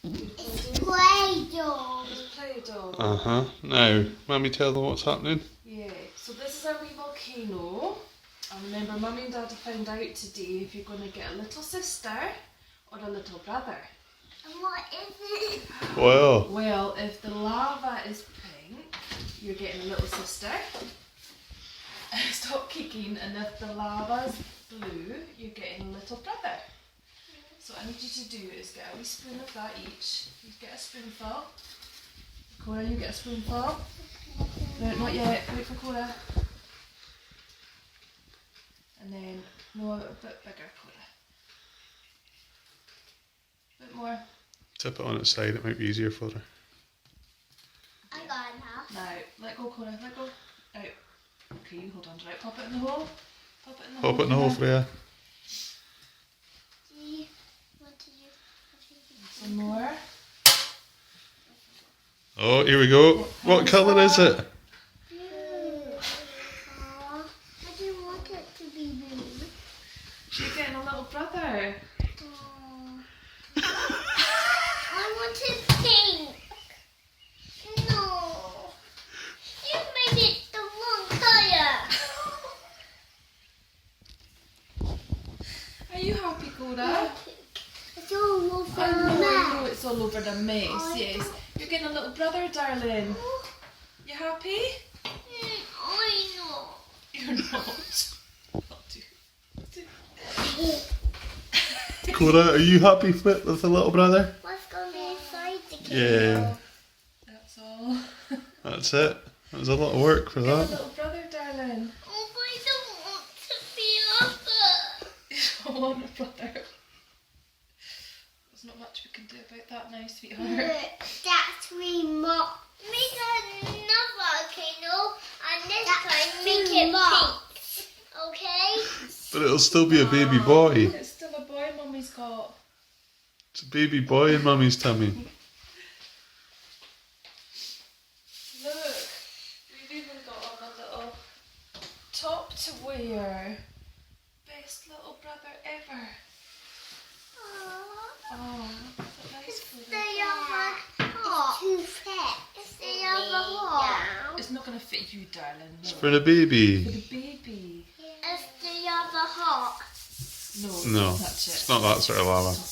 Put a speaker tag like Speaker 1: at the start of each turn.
Speaker 1: It's Play-Doh.
Speaker 2: It's Play-Doh.
Speaker 3: Uh-huh. Now, Mummy, tell them what's happening.
Speaker 2: Yeah, so this is our wee volcano. And remember, Mummy and Dad have found out today if you're going to get a little sister or a little brother.
Speaker 1: And what is it?
Speaker 2: Well, if the lava is pink, you're getting a little sister. Stop kicking. And if the lava's blue, you're getting a little brother. So what I need you to do is get a wee spoon of that each. You get a spoonful. Cora, you get a spoonful. No, not yet. Wait for Cora. And then, no, a bit bigger, Cora. A bit more.
Speaker 3: Tip it on its side, it might be easier for her.
Speaker 1: I got enough.
Speaker 2: Now, let go, Cora, let go. Out. Okay, you hold on to it. Pop it in the hole. Pop it in the hole.
Speaker 3: Pop it in the hole, Freya.
Speaker 2: Some more.
Speaker 3: Oh, here we go. What colour is it?
Speaker 1: Blue. Aw, I didn't want it to be blue.
Speaker 2: You're getting a little brother.
Speaker 1: Aw. I wanted pink. No. You made it the wrong colour.
Speaker 2: Are you happy, Cora?
Speaker 1: It's all over
Speaker 2: I
Speaker 1: the
Speaker 2: know
Speaker 1: map.
Speaker 2: it's all over the mess,
Speaker 1: Oh,
Speaker 2: yes. You're getting a little brother, darling. You happy?
Speaker 1: I know.
Speaker 2: You're not.
Speaker 3: Cora, are you happy with the little brother?
Speaker 1: What's going to be inside the cake?
Speaker 3: Yeah,
Speaker 2: That's all.
Speaker 3: that's it. That was a lot of work for
Speaker 2: Get a
Speaker 3: that.
Speaker 2: little brother, darling.
Speaker 1: Oh, but I don't want to be up.
Speaker 2: You don't want a brother. There's not much we can do about that now, sweetheart.
Speaker 1: That's remote. Make another volcano, and this time make it pink. Okay?
Speaker 3: But it'll still be a baby boy.
Speaker 2: It's still a boy Mummy's got.
Speaker 3: It's a baby boy in Mummy's tummy.
Speaker 2: Look, we've even got on a little top to wear. Best little brother ever. Oh, is it nice for them?
Speaker 1: It's too fat. It's the other hot.
Speaker 2: It's not going to fit you, darling.
Speaker 3: It's
Speaker 2: No.
Speaker 3: for the baby.
Speaker 2: For the baby.
Speaker 1: It's the other hot.
Speaker 2: No,
Speaker 3: No,
Speaker 2: don't touch it.
Speaker 3: it's not that sort of lava.
Speaker 2: Stop